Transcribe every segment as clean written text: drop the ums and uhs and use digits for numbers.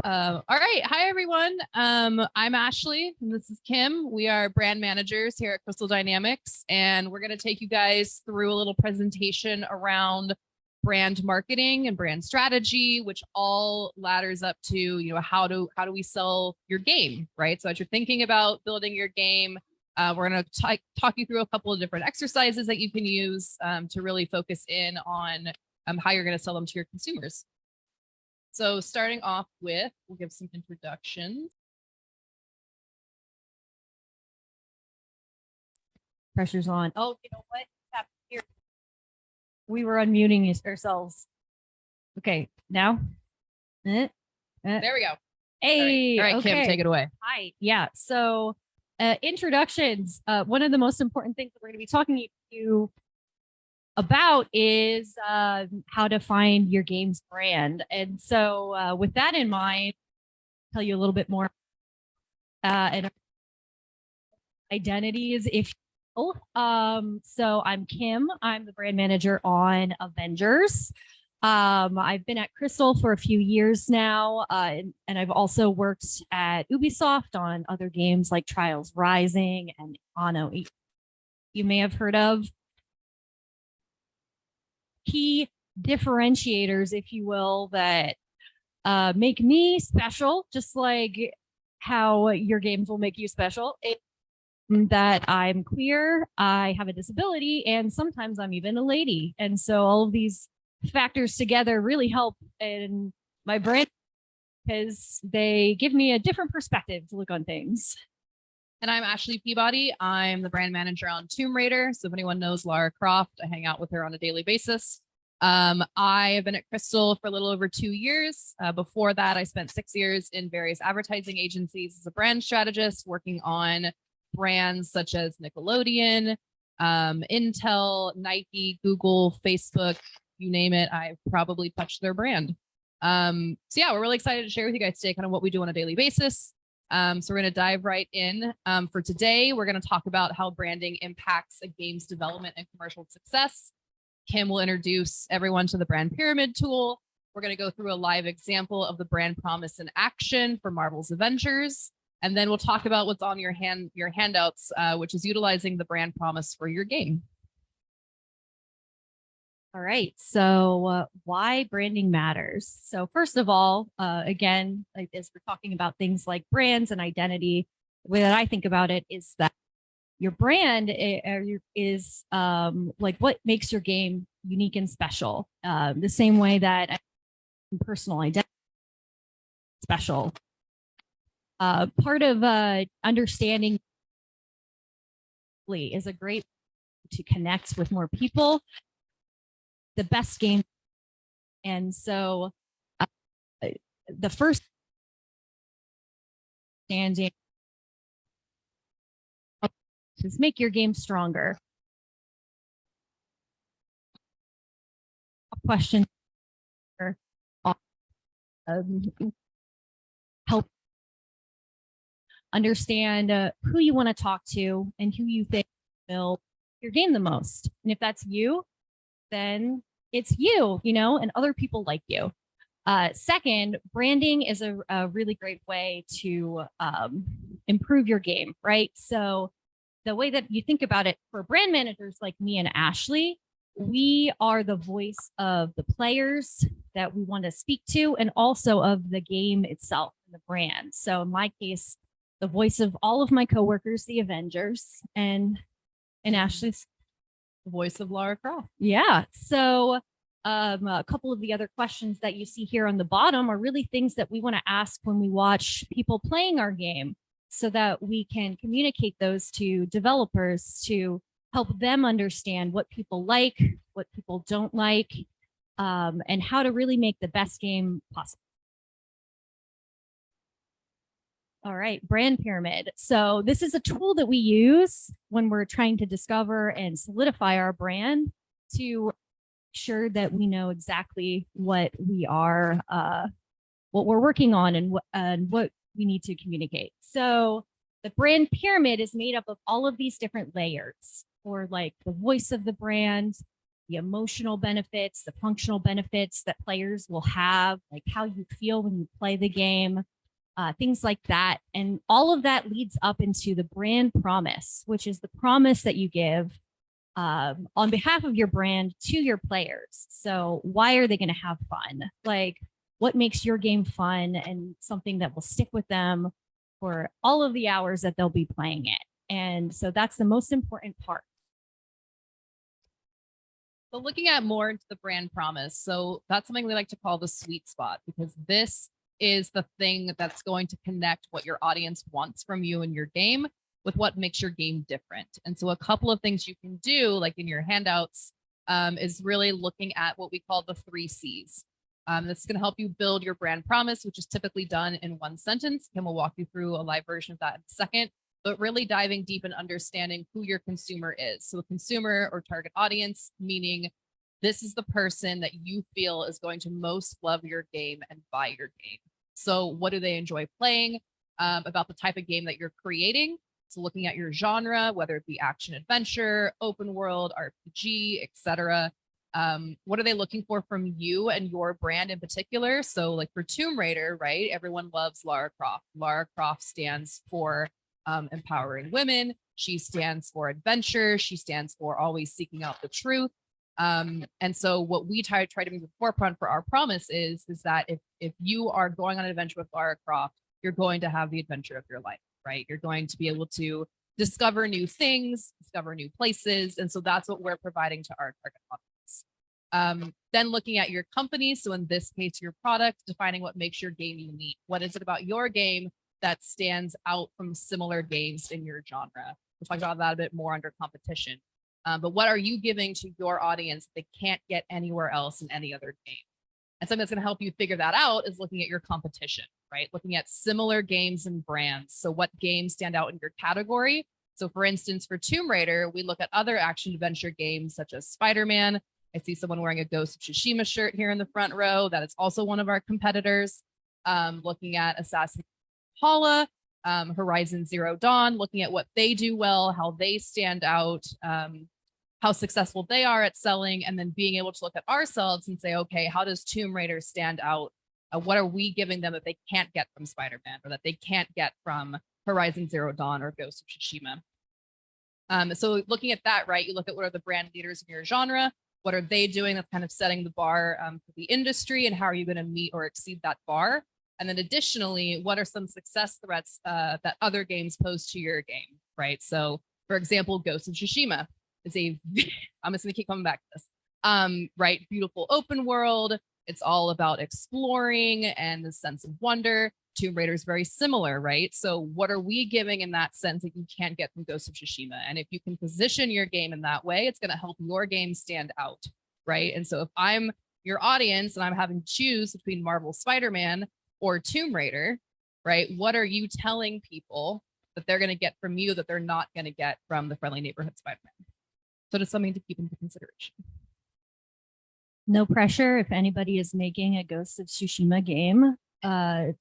All right. Hi, everyone. I'm Ashely, and this is Kim. We are brand managers here at Crystal Dynamics, and we're going to take you guys through a little presentation around brand marketing and brand strategy, which all ladders up to, how do we sell your game, right? So as you're thinking about building your game, we're going to talk you through a couple of different exercises that you can use to really focus in on how you're going to sell them to your consumers. So starting off with, we'll give some introductions. Pressure's on. Oh, you know what happened here? We were unmuting ourselves. Okay, now. There we go. Hey, all right, okay. Kim, take it away. Hi. Yeah. So introductions. One of the most important things that we're going to be talking to you about is how to find your game's brand. And so with that in mind, I'll tell you a little bit more. And identities, if you will. So I'm Kim. I'm the brand manager on Avengers. I've been at Crystal for a few years now, and I've also worked at Ubisoft on other games like Trials Rising and Anno. You may have heard of. Key differentiators, if you will, that make me special, just like how your games will make you special. That I'm queer, I have a disability, and sometimes I'm even a lady. And so all of these factors together really help in my brand because they give me a different perspective to look on things. And I'm Ashely Peabody. I'm the brand manager on Tomb Raider. So if anyone knows Lara Croft, I hang out with her on a daily basis. I have been at Crystal for a little over 2 years. Before that, I spent 6 years in various advertising agencies as a brand strategist, working on brands such as Nickelodeon, Intel, Nike, Google, Facebook, you name it. I've probably touched their brand. So yeah, we're really excited to share with you guys today kind of what we do on a daily basis. So we're going to dive right in. For today, we're going to talk about how branding impacts a game's development and commercial success. Kim will introduce everyone to the brand pyramid tool. We're going to go through a live example of the brand promise in action for Marvel's Avengers. And then we'll talk about what's on your handouts, which is utilizing the brand promise for your game. All right. So why branding matters. So first of all, again, as we're talking about things like brands and identity, the way that I think about it is that your brand is like what makes your game unique and special. The same way that personal identity is special. Part of understanding is a great way to connect with more people. The best game. And so the first standing is make your game stronger. Question help understand who you want to talk to and who you think will your game the most. And if that's you, then it's you, and other people like you. Second, branding is a really great way to improve your game, right? So the way that you think about it for brand managers like me and Ashely, we are the voice of the players that we want to speak to and also of the game itself and the brand. So in my case, the voice of all of my coworkers, the Avengers, and Ashely's the voice of Lara Croft. Yeah. So a couple of the other questions that you see here on the bottom are really things that we want to ask when we watch people playing our game so that we can communicate those to developers to help them understand what people like, what people don't like, and how to really make the best game possible. All right, brand pyramid. So this is a tool that we use when we're trying to discover and solidify our brand to ensure that we know exactly what we are, what we're working on and what we need to communicate. So the brand pyramid is made up of all of these different layers, or like the voice of the brand, the emotional benefits, the functional benefits that players will have, like how you feel when you play the game, things like that. And all of that leads up into the brand promise, which is the promise that you give on behalf of your brand to your players. So why are they going to have fun? Like, what makes your game fun and something that will stick with them for all of the hours that they'll be playing it? And so that's the most important part. So looking at more into the brand promise. So that's something we like to call the sweet spot, because this is the thing that's going to connect what your audience wants from you and your game with what makes your game different. And so a couple of things you can do, like in your handouts, is really looking at what we call the 3 C's. This is going to help you build your brand promise, which is typically done in 1 sentence. Kim will walk you through a live version of that in a second, but really diving deep and understanding who your consumer is. So a consumer or target audience, meaning this is the person that you feel is going to most love your game and buy your game. So what do they enjoy playing, about the type of game that you're creating? So looking at your genre, whether it be action adventure, open world, RPG, etc. What are they looking for from you and your brand in particular? So like for Tomb Raider, right? Everyone loves Lara Croft. Lara Croft stands for empowering women. She stands for adventure. She stands for always seeking out the truth. And so what we try to bring to the forefront for our promise is that if you are going on an adventure with Lara Croft, you're going to have the adventure of your life, right? You're going to be able to discover new things, discover new places. And so that's what we're providing to our target audience. Then looking at your company. So in this case, your product, defining what makes your game unique. What is it about your game that stands out from similar games in your genre? We'll talk about that a bit more under competition. But what are you giving to your audience that they can't get anywhere else in any other game? And something that's going to help you figure that out is looking at your competition, right? Looking at similar games and brands. So what games stand out in your category? So for instance, for Tomb Raider, we look at other action adventure games such as Spider-Man. I see someone wearing a Ghost of Tsushima shirt here in the front row. That is also one of our competitors. Looking at Assassin's Creed Valhalla, Horizon Zero Dawn, looking at what they do well, how they stand out, how successful they are at selling, and then being able to look at ourselves and say, okay, how does Tomb Raider stand out? What are we giving them that they can't get from Spider-Man or that they can't get from Horizon Zero Dawn or Ghost of Tsushima? So looking at that, right, you look at what are the brand leaders in your genre, what are they doing that's kind of setting the bar for the industry, and how are you going to meet or exceed that bar? And then additionally, what are some success threats that other games pose to your game, right? So for example, Ghost of Tsushima is I'm just gonna keep coming back to this, right? Beautiful open world. It's all about exploring and the sense of wonder. Tomb Raider is very similar, right? So what are we giving in that sense that you can't get from Ghost of Tsushima? And if you can position your game in that way, it's going to help your game stand out, right? And so if I'm your audience and I'm having to choose between Marvel Spider-Man or Tomb Raider, right? What are you telling people that they're going to get from you that they're not going to get from the friendly neighborhood Spider-Man? So just something to keep into consideration. No pressure. If anybody is making a Ghost of Tsushima game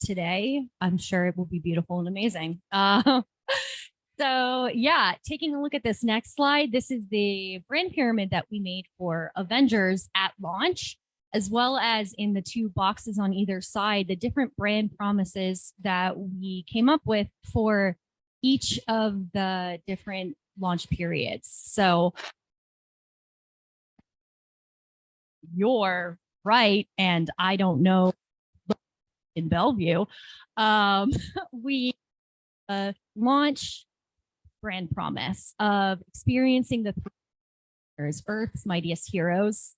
today, I'm sure it will be beautiful and amazing. So yeah, taking a look at this next slide, this is the brand pyramid that we made for Avengers at launch, as well as in the 2 boxes on either side, the different brand promises that we came up with for each of the different launch periods. So you're right, and I don't know in Bellevue, we launch brand promise of experiencing the Earth's mightiest heroes.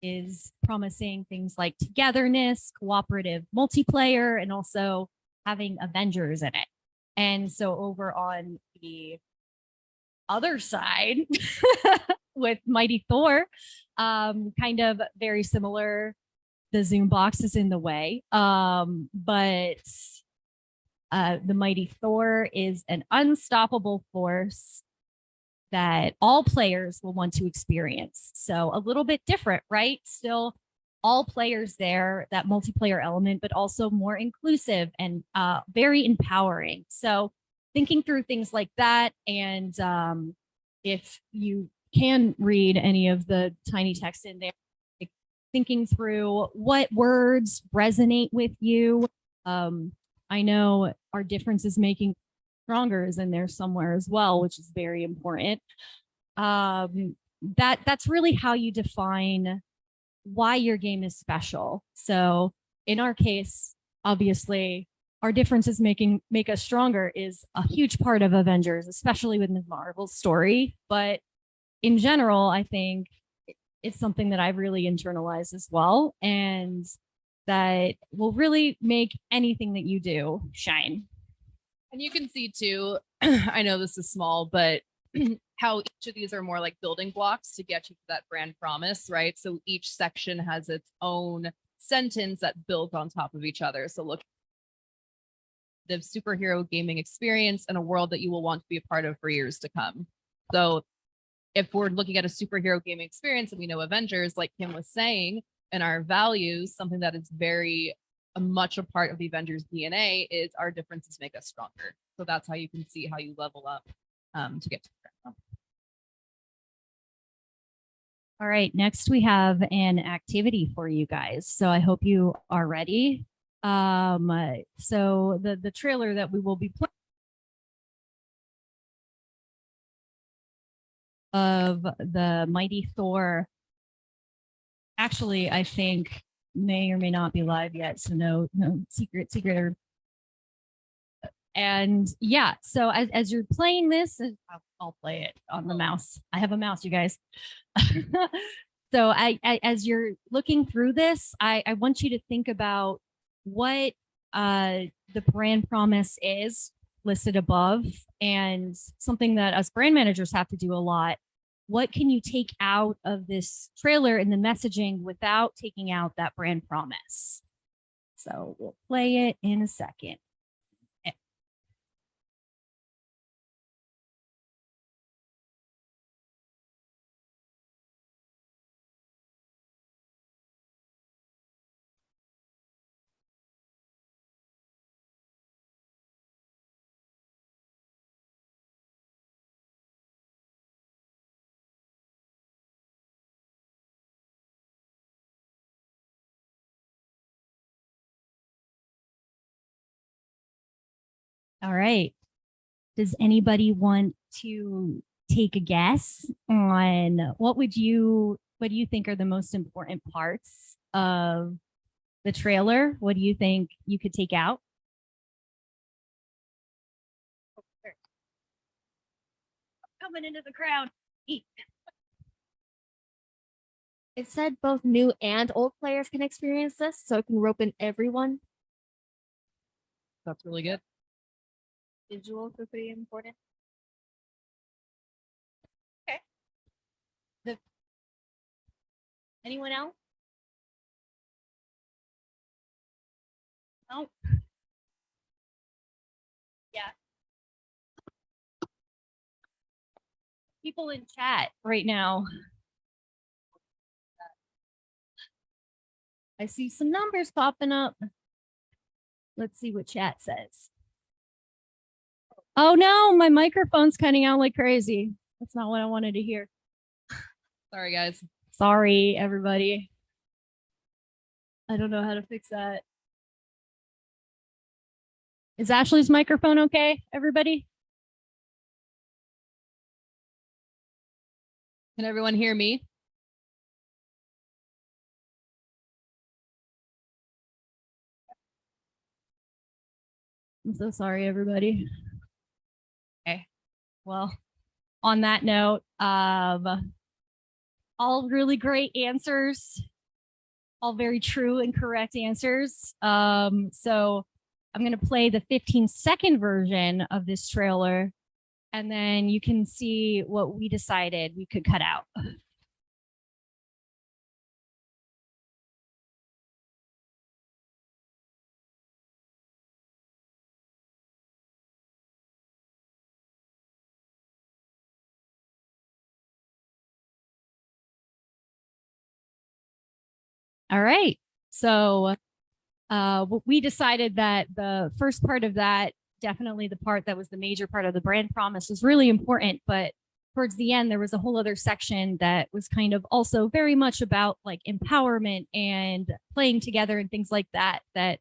Is promising things like togetherness, cooperative multiplayer, and also having Avengers in it. And so over on the other side with Mighty Thor, kind of very similar. The Zoom box is in the way, but the Mighty Thor is an unstoppable force that all players will want to experience. So a little bit different, right? Still all players there, that multiplayer element, but also more inclusive and very empowering. So thinking through things like that, and if you can read any of the tiny text in there, like thinking through what words resonate with you. I know our differences making stronger is in there somewhere as well, which is very important. That's really how you define why your game is special. So in our case, obviously, our differences make us stronger is a huge part of Avengers, especially with Ms. Marvel's story. But in general, I think it's something that I've really internalized as well, and that will really make anything that you do shine. And you can see too, I know this is small, but how each of these are more like building blocks to get you to that brand promise, right? So each section has its own sentence that builds on top of each other. So look, the superhero gaming experience and a world that you will want to be a part of for years to come. So if we're looking at a superhero gaming experience and we know Avengers, like Kim was saying, and our values, something that is very much a part of the Avengers DNA is our differences make us stronger. So that's how you can see how you level up to get to the brand. All right, next we have an activity for you guys. So I hope you are ready. So the trailer that we will be playing of the Mighty Thor, actually, I think may or may not be live yet. So no secret. And yeah, so as you're playing this, I'll play it on the mouse. I have a mouse, you guys. So as you're looking through this, I want you to think about what the brand promise is listed above, and something that us brand managers have to do a lot. What can you take out of this trailer and the messaging without taking out that brand promise? So we'll play it in a second. All right. Does anybody want to take a guess on what do you think are the most important parts of the trailer? What do you think you could take out? Coming into the crowd. It said both new and old players can experience this, so it can rope in everyone. That's really good. Visuals are pretty important. Okay. Anyone else? No. Yeah. People in chat right now. I see some numbers popping up. Let's see what chat says. Oh no, my microphone's cutting out like crazy. That's not what I wanted to hear. Sorry, guys. Sorry, everybody. I don't know how to fix that. Is Ashley's microphone okay, everybody? Can everyone hear me? I'm so sorry, everybody. Okay. Well, on that note, all really great answers, all very true and correct answers. So I'm going to play the 15-second version of this trailer, and then you can see what we decided we could cut out. All right. So we decided that the first part of that, definitely the part that was the major part of the brand promise, was really important, but towards the end, there was a whole other section that was kind of also very much about like empowerment and playing together and things like that, that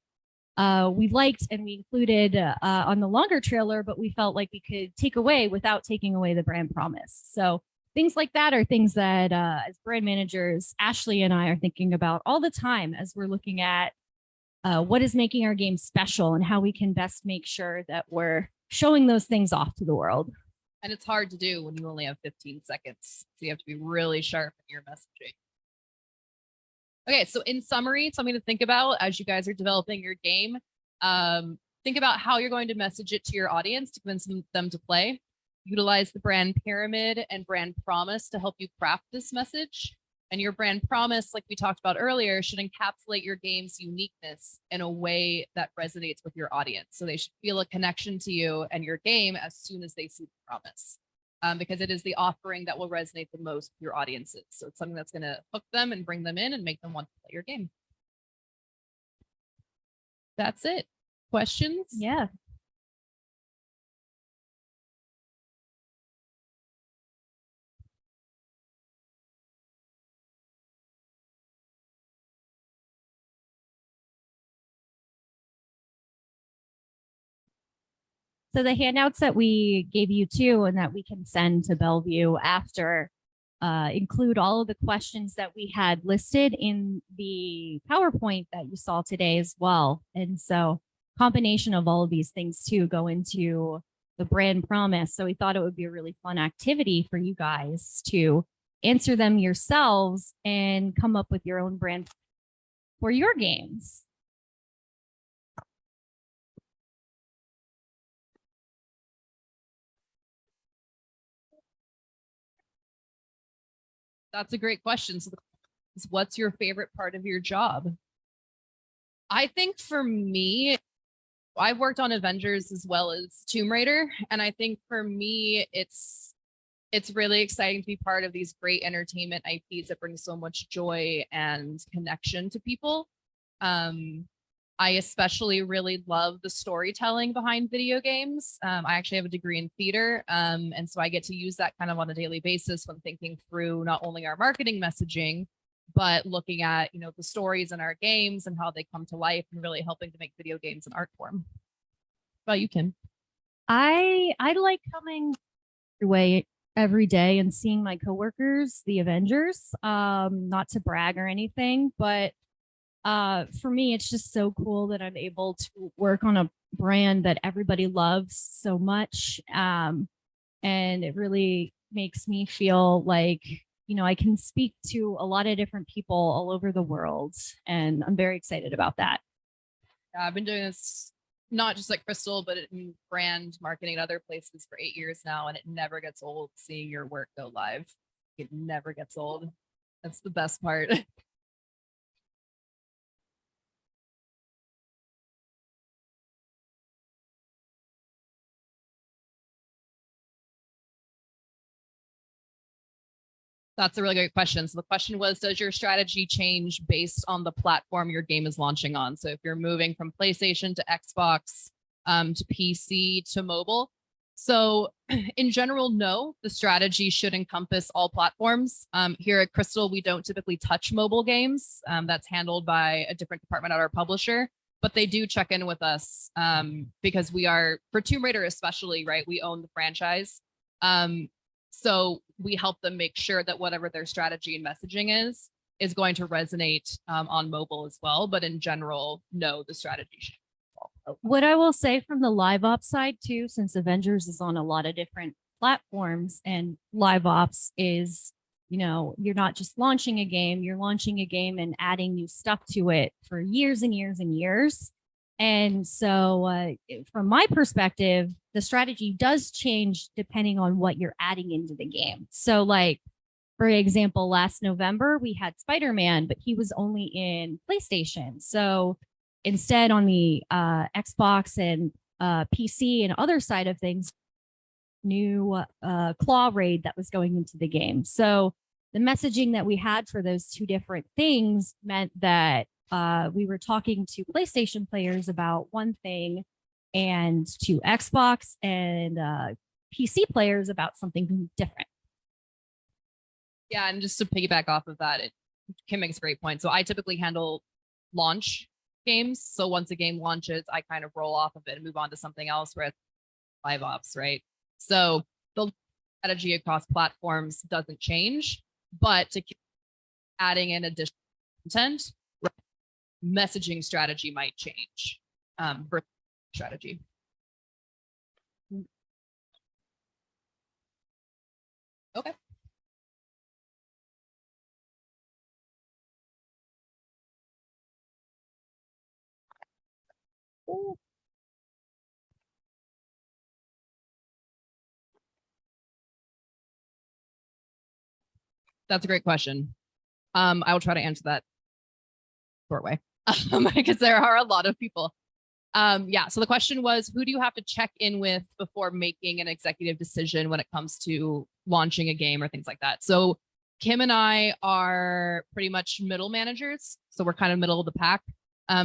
we liked and we included on the longer trailer, but we felt like we could take away without taking away the brand promise. So things like that are things that as brand managers, Ashely and I are thinking about all the time as we're looking at what is making our game special and how we can best make sure that we're showing those things off to the world. And it's hard to do when you only have 15 seconds. So you have to be really sharp in your messaging. Okay, so in summary, something to think about as you guys are developing your game. Think about how you're going to message it to your audience to convince them to play. Utilize the brand pyramid and brand promise to help you craft this message. And your brand promise, like we talked about earlier, should encapsulate your game's uniqueness in a way that resonates with your audience. So they should feel a connection to you and your game as soon as they see the promise. Because it is the offering that will resonate the most with your audiences. So it's something that's going to hook them and bring them in and make them want to play your game. That's it. Questions? Yeah. So the handouts that we gave you too, and that we can send to Bellevue after, include all of the questions that we had listed in the PowerPoint that you saw today as well. And so combination of all of these things too go into the brand promise. So we thought it would be a really fun activity for you guys to answer them yourselves and come up with your own brand for your games. That's a great question. So what's your favorite part of your job? I think for me, I've worked on Avengers as well as Tomb Raider. And I think for me, it's really exciting to be part of these great entertainment IPs that bring so much joy and connection to people. I especially really love the storytelling behind video games. I actually have a degree in theater, and so I get to use that kind of on a daily basis when thinking through not only our marketing messaging, but looking at, you know, the stories in our games and how they come to life and really helping to make video games an art form. Well, you can. I like coming away every day and seeing my coworkers, the Avengers. Not to brag or anything, but for me, it's just so cool that I'm able to work on a brand that everybody loves so much. And it really makes me feel like, you know, I can speak to a lot of different people all over the world. And I'm very excited about that. Yeah, I've been doing this not just at Crystal, but in brand marketing and other places for 8 years now. And it never gets old seeing your work go live. It never gets old. That's the best part. That's a really great question. So the question was, does your strategy change based on the platform your game is launching on? So if you're moving from PlayStation to Xbox, to PC to mobile. So in general, no, the strategy should encompass all platforms. Here at Crystal, we don't typically touch mobile games. That's handled by a different department at our publisher, but they do check in with us because we are, for Tomb Raider especially, right? We own the franchise. So we help them make sure that whatever their strategy and messaging is going to resonate on mobile as well. But in general, no, the strategy should. What I will say from the live ops side too, since Avengers is on a lot of different platforms and live ops is, you know, you're not just launching a game, you're launching a game and adding new stuff to it for years and years and years. And so from my perspective, the strategy does change depending on what you're adding into the game. So like, for example, last November, we had Spider-Man, but he was only in PlayStation. So instead on the Xbox and PC and other side of things, new claw raid that was going into the game. So the messaging that we had for those two different things meant that we were talking to PlayStation players about one thing and to Xbox and PC players about something different. Yeah, and just to piggyback off of that, Kim makes a great point. So I typically handle launch games. So once a game launches, I kind of roll off of it and move on to something else where it's live ops, right? So the strategy across platforms doesn't change, but to keep adding in additional content, messaging strategy might change. Versus strategy. Okay. Ooh. That's a great question. I will try to answer that short way because there are a lot of people. Yeah. So the question was, who do you have to check in with before making an executive decision when it comes to launching a game or things like that? So Kim and I are pretty much middle managers. So we're kind of middle of the pack.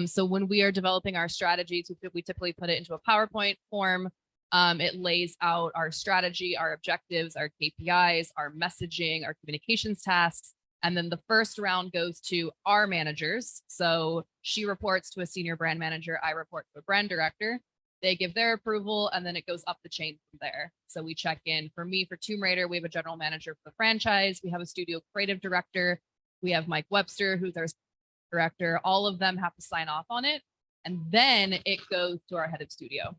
So when we are developing our strategies, we typically put it into a PowerPoint form. It lays out our strategy, our objectives, our KPIs, our messaging, our communications tasks. And then the first round goes to our managers. So she reports to a senior brand manager. I report to a brand director. They give their approval, and then it goes up the chain from there. So we check in. For me, for Tomb Raider, we have a general manager for the franchise. We have a studio creative director. We have Mike Webster, who's our director. All of them have to sign off on it. And then it goes to our head of studio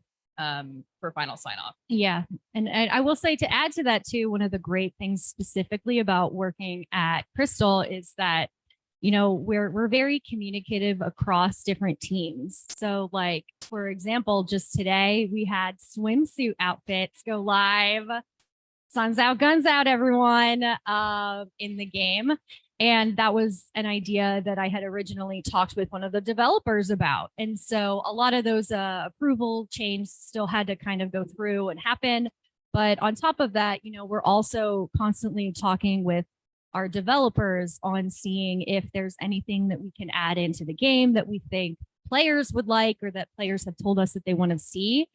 for final sign off. Yeah. And I will say, to add to that too, one of the great things specifically about working at Crystal is that, you know, we're very communicative across different teams. So like, for example, just today we had swimsuit outfits go live. Suns out, guns out, everyone, in the game. And that was an idea that I had originally talked with one of the developers about. And so a lot of those approval chains still had to kind of go through and happen. But on top of that, you know, we're also constantly talking with our developers on seeing if there's anything that we can add into the game that we think players would like, or that players have told us that they want to see,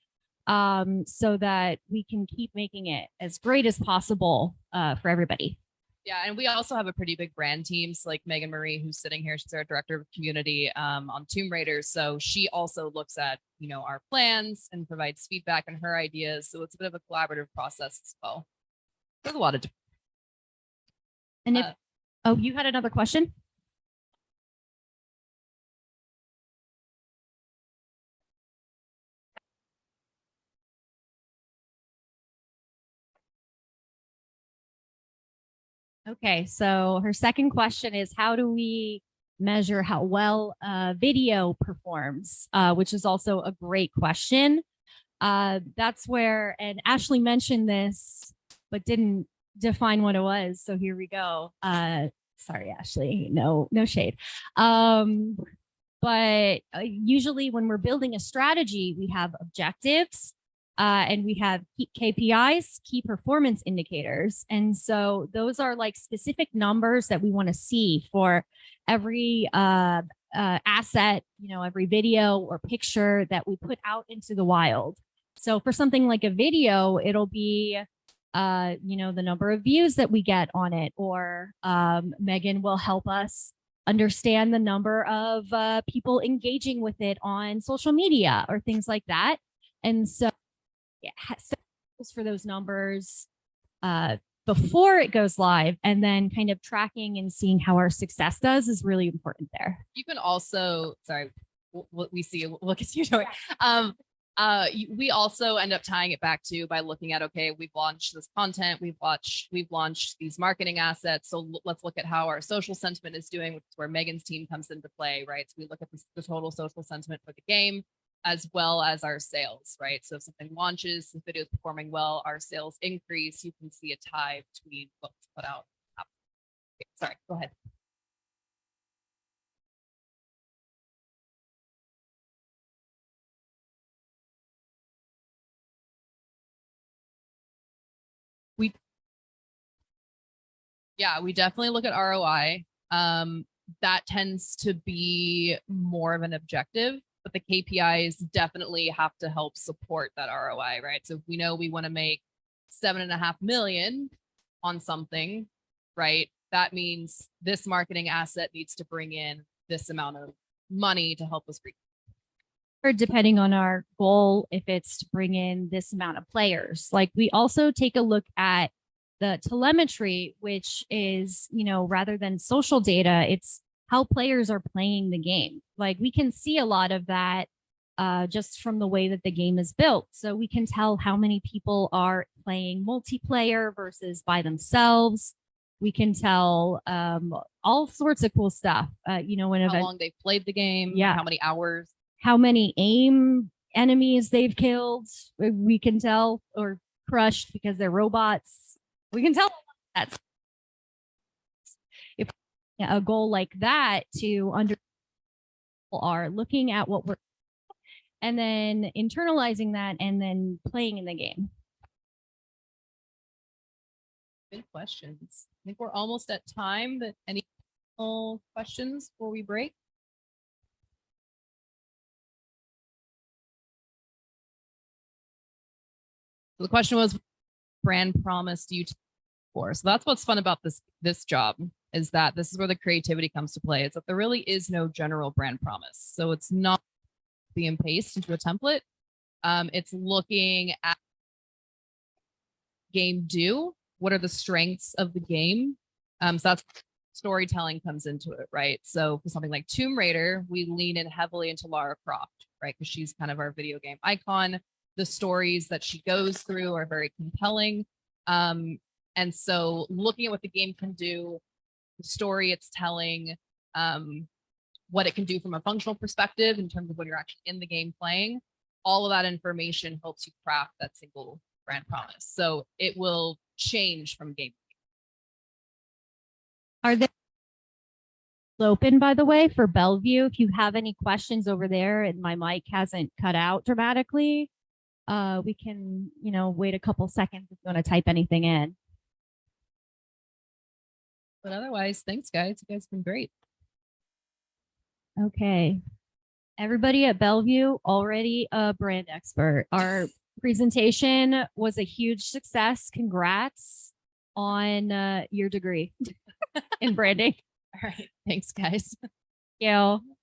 so that we can keep making it as great as possible for everybody. Yeah, and we also have a pretty big brand team. So like Megan Marie, who's sitting here, she's our director of community on Tomb Raider. So she also looks at, you know, our plans and provides feedback and her ideas. So it's a bit of a collaborative process as well. There's a lot of. And if, oh, you had another question? Okay, so her second question is, how do we measure how well video performs, which is also a great question. That's where, and Ashely mentioned this, but didn't define what it was. So here we go. Sorry, Ashely, no shade. But usually when we're building a strategy, we have objectives, and we have KPIs, key performance indicators. And so those are like specific numbers that we want to see for every asset, you know, every video or picture that we put out into the wild. So for something like a video, it'll be, you know, the number of views that we get on it, or Megan will help us understand the number of people engaging with it on social media or things like that. And so, yeah, for those numbers before it goes live, and then kind of tracking and seeing how our success does is really important there. You can also, sorry, what we see, look at you doing. We also end up tying it back to by looking at, okay, we've launched this content, we've launched these marketing assets. So let's look at how our social sentiment is doing, which is where Megan's team comes into play, right? So we look at the total social sentiment for the game, as well as our sales, right? So if something launches, the video is performing well, our sales increase, you can see a tie between what's put out. Okay, sorry, go ahead. We definitely look at ROI. That tends to be more of an objective, but the KPIs definitely have to help support that ROI, right? So if we know we want to make 7.5 million on something, right? that means this marketing asset needs to bring in this amount of money to help us reach. Or depending on our goal, if it's to bring in this amount of players. Like we also take a look at the telemetry, which is, rather than social data, it's how players are playing the game. Like we can see a lot of that just from the way that the game is built. So we can tell how many people are playing multiplayer versus by themselves. We can tell all sorts of cool stuff. How long they've played the game, how many hours, how many aim enemies they've killed. We can tell, or crushed because they're robots. We can tell that's if a goal like that to understand are looking at what we're and then internalizing that and then playing in the game. Good questions. I think we're almost at time. But any questions before we break? So the question was, brand promise do you take for? So that's what's fun about this job, is that this is where the creativity comes to play. It's that there really is no general brand promise. So it's not copy and paste into a template. It's looking at game do. What are the strengths of the game? So that's storytelling comes into it, right? So for something like Tomb Raider, we lean in heavily into Lara Croft, right? Because she's kind of our video game icon. The stories that she goes through are very compelling. And so looking at what the game can do, the story it's telling, what it can do from a functional perspective in terms of when you're actually in the game playing, all of that information helps you craft that single brand promise. So it will change from game. Are they open, by the way, for Bellevue? If you have any questions over there and my mic hasn't cut out dramatically, we can, wait a couple seconds if you want to type anything in. But otherwise, thanks, guys. You guys have been great. Okay. Everybody at Bellevue already a brand expert. Our presentation was a huge success. Congrats on your degree in branding. All right. Thanks, guys. Thank you.